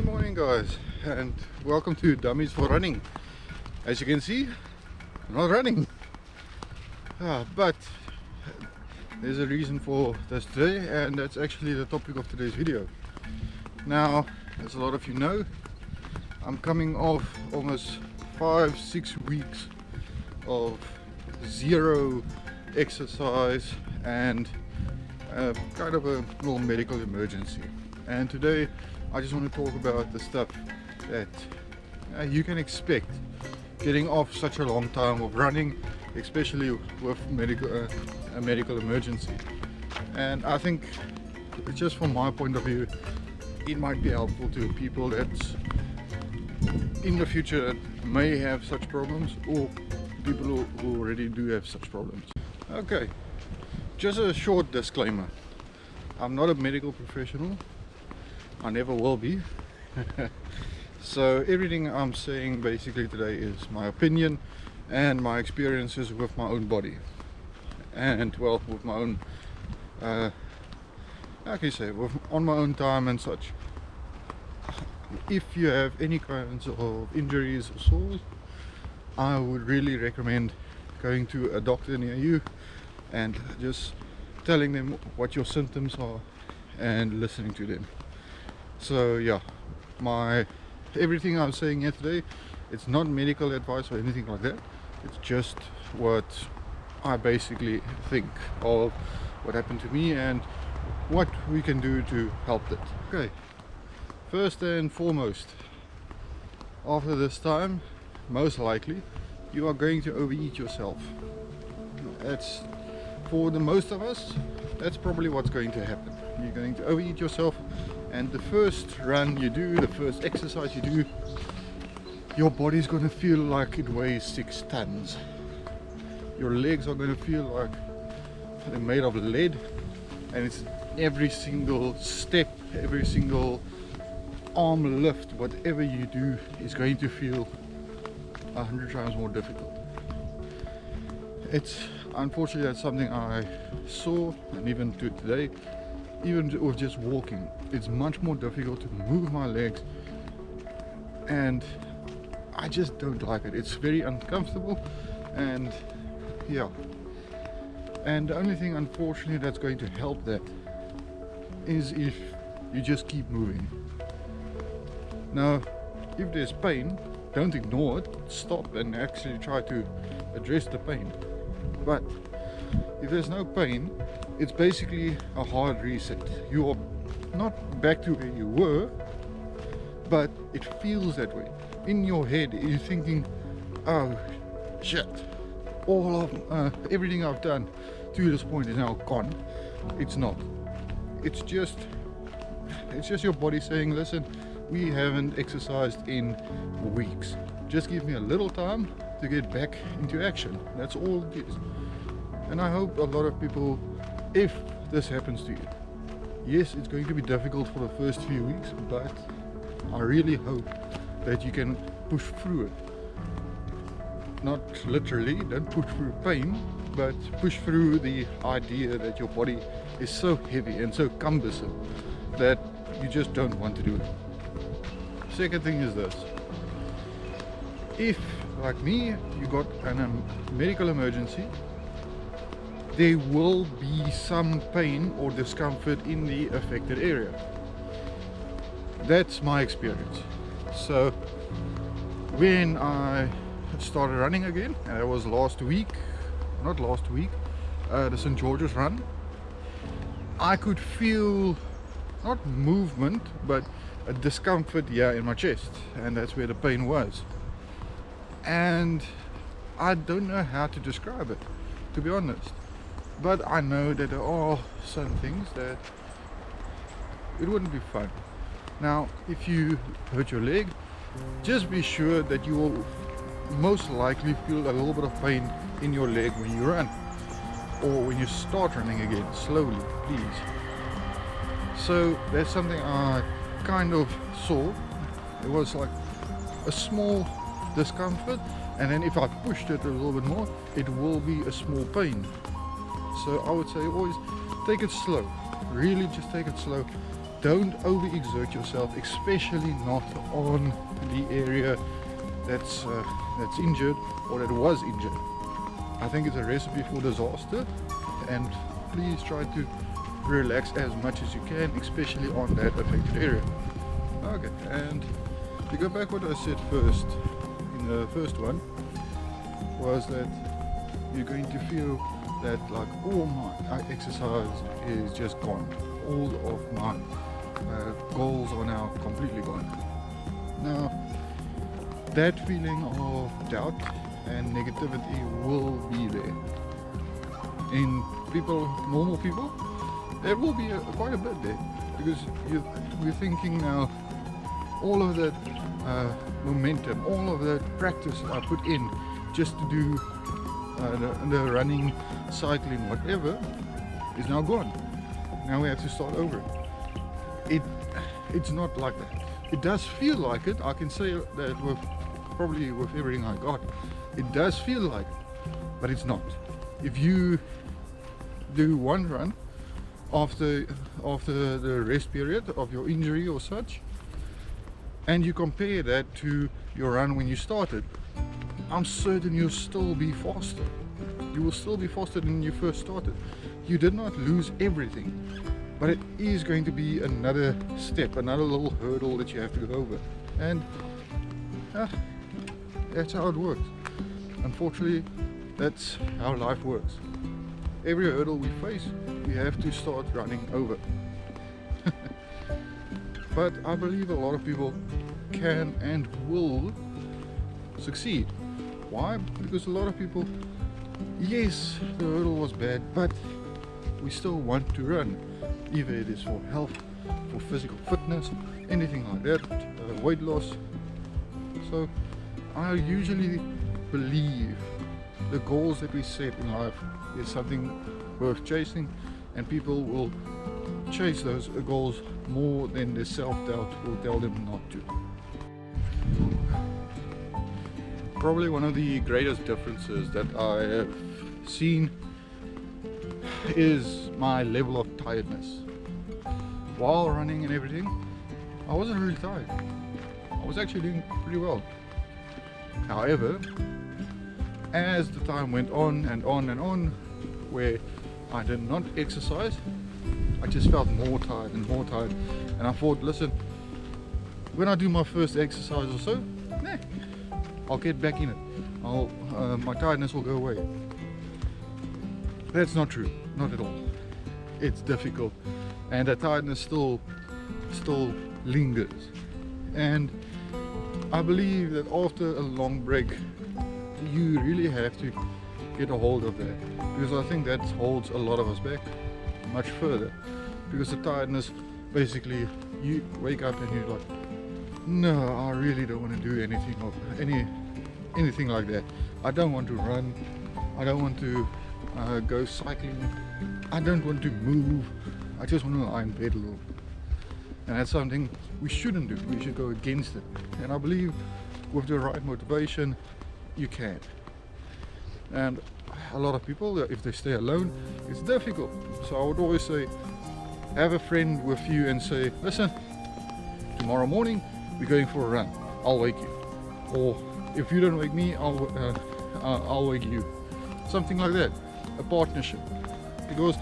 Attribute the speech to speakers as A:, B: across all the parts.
A: Morning guys, and welcome to Dummies for Running. As you can see, I'm not running, but there's a reason for this today, and that's actually the topic of today's video. Now, as a lot of you know, I'm coming off almost 5-6 weeks of zero exercise and kind of a little medical emergency. And today I just want to talk about the stuff that you can expect getting off such a long time of running, especially with a medical emergency. And I think, just from my point of view, it might be helpful to people that in the future may have such problems, or people who already do have such problems. Okay, just a short disclaimer. I'm not a medical professional. I never will be. So everything I'm saying basically today is my opinion and my experiences with my own body, and well, with my own how can you say, on my own time and such. If you have any kinds of injuries or sores, I would really recommend going to a doctor near you and just telling them what your symptoms are and listening to them. So yeah, everything I'm saying here today, it's not medical advice or anything like that. It's just what I basically think of what happened to me and what we can do to help it. Okay, first and foremost, after this time, most likely you are going to overeat yourself. That's, for the most of us, that's probably what's going to happen. You're going to overeat yourself, and the first run you do, the first exercise you do, your body's going to feel like it weighs 6 tons. Your legs are going to feel like they're made of lead, and it's every single step, every single arm lift, whatever you do is going to feel 100 times more difficult. It's unfortunately, that's something I saw, and even to today, even with just walking, it's much more difficult to move my legs, and I just don't like it. It's very uncomfortable, and yeah. And the only thing, unfortunately, that's going to help that is if you just keep moving. Now, if there's pain, don't ignore it. Stop and actually try to address the pain. But if there's no pain, it's basically a hard reset. You are not back to where you were, but it feels that way. In your head, you're thinking, oh shit, all of everything I've done to this point is now gone. It's not. It's just your body saying, listen, we haven't exercised in weeks. Just give me a little time to get back into action. That's all it is. And I hope a lot of people, if this happens to you, yes, it's going to be difficult for the first few weeks, but I really hope that you can push through it. Not literally, don't push through pain, but push through the idea that your body is so heavy and so cumbersome that you just don't want to do it. Second thing is this: if, like me, you got a medical emergency, there will be some pain or discomfort in the affected area. That's my experience. So when I started running again, and it was the St. George's run, I could feel not movement but a discomfort here in my chest, and that's where the pain was. And I don't know how to describe it, to be honest, but I know that there are some things that it wouldn't be fun. Now, if you hurt your leg, just be sure that you will most likely feel a little bit of pain in your leg when you run, or when you start running again, slowly, please. So that's something I kind of saw. It was like a small discomfort, and then if I pushed it a little bit more, it will be a small pain. So I would say always take it slow, really just take it slow. don't overexert yourself, especially not on the area that's injured or that was injured. I think it's a recipe for disaster, and please try to relax as much as you can, especially on that affected area. Okay, and to go back what I said first, in the first one, was that you're going to feel that like all my exercise is just gone. All of my goals are now completely gone. Now, that feeling of doubt and negativity will be there. In people, normal people, there will be quite a bit there, because we're thinking now, all of that momentum, all of that practice I put in just to do the running, cycling, whatever, is now gone. Now we have to start over. It's not like that. It does feel like it. I can say that probably with everything I got, it does feel like it, but it's not. If you do one run after the rest period of your injury or such, and you compare that to your run when you started, I'm certain you'll still be faster. You will still be faster than when you first started. You did not lose everything, but it is going to be another step, another little hurdle that you have to go over. And that's how it works. Unfortunately, that's how life works. Every hurdle we face, we have to start running over. But I believe a lot of people can and will succeed. Why? Because a lot of people, yes, the hurdle was bad, but we still want to run. Either it is for health, for physical fitness, anything like that, weight loss. So I usually believe the goals that we set in life is something worth chasing, and people will chase those goals more than the self-doubt will tell them not to. Probably one of the greatest differences that I have seen is my level of tiredness. While running and everything, I wasn't really tired. I was actually doing pretty well. However, as the time went on and on and on, where I did not exercise, I just felt more tired and more tired. And I thought, listen, when I do my first exercise or so, I'll get back in it. My tiredness will go away. That's not true, not at all. It's difficult, and the tiredness still lingers. And I believe that after a long break, you really have to get a hold of that, because I think that holds a lot of us back much further. Because the tiredness, basically, you wake up and you're like, no, I really don't want to do anything like that. I don't want to run. I don't want to go cycling. I don't want to move. I just want to lie in bed a little. And that's something we shouldn't do. We should go against it. And I believe with the right motivation, you can. And a lot of people, if they stay alone, it's difficult. So I would always say, have a friend with you and say, listen, tomorrow morning we're going for a run. I'll wake you. Or if you don't wake me, I'll wake you. Something like that. A partnership. Because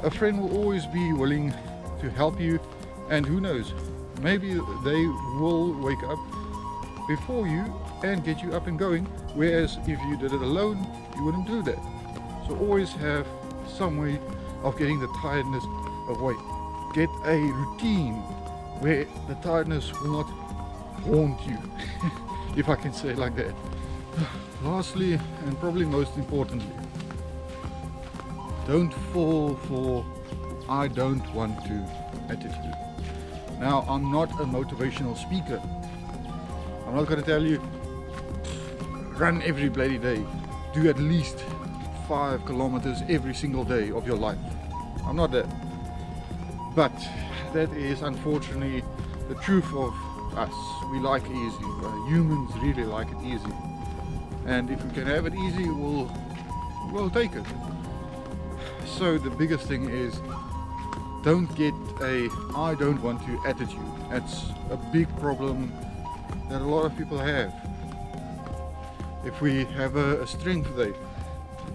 A: a friend will always be willing to help you, and who knows, maybe they will wake up before you and get you up and going, whereas if you did it alone, you wouldn't do that. So always have some way of getting the tiredness away. Get a routine where the tiredness will not haunt you, if I can say it like that. Lastly, and probably most importantly, don't fall for I don't want to attitude. Now, I'm not a motivational speaker. I'm not going to tell you run every bloody day, do at least 5 kilometers every single day of your life. I'm not that. But that is unfortunately the truth of us. We like easy. Humans really like it easy. And if we can have it easy, we'll take it. So the biggest thing is don't get a I don't want to attitude. That's a big problem that a lot of people have. If we have a strength day,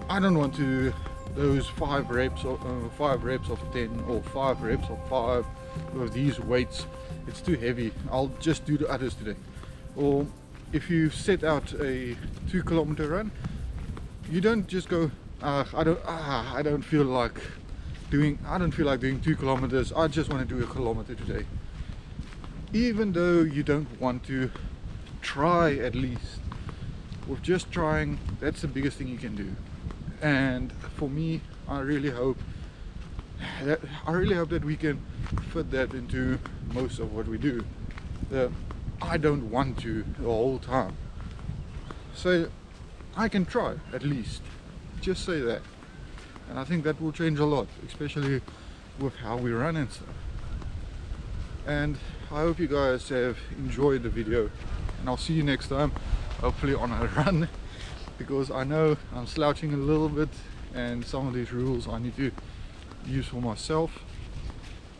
A: I don't want to those 5 reps of 10 or 5 reps of 5 with these weights. It's too heavy. I'll just do the others today. Or if you set out a 2-kilometer run, you don't just go I don't feel like doing 2 kilometers. I just want to do a kilometer today. Even though you don't want to try, at least with just trying, that's the biggest thing you can do. And for me, I really hope that we can fit that into most of what we do. I don't want to the whole time. So I can try, at least. Just say that. And I think that will change a lot, especially with how we run and stuff. And I hope you guys have enjoyed the video, and I'll see you next time, hopefully on a run, because I know I'm slouching a little bit and some of these rules I need to use for myself,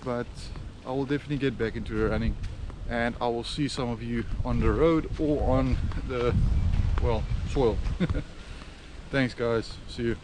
A: but I will definitely get back into the running, and I will see some of you on the road or on the, well, soil. Thanks guys, see you.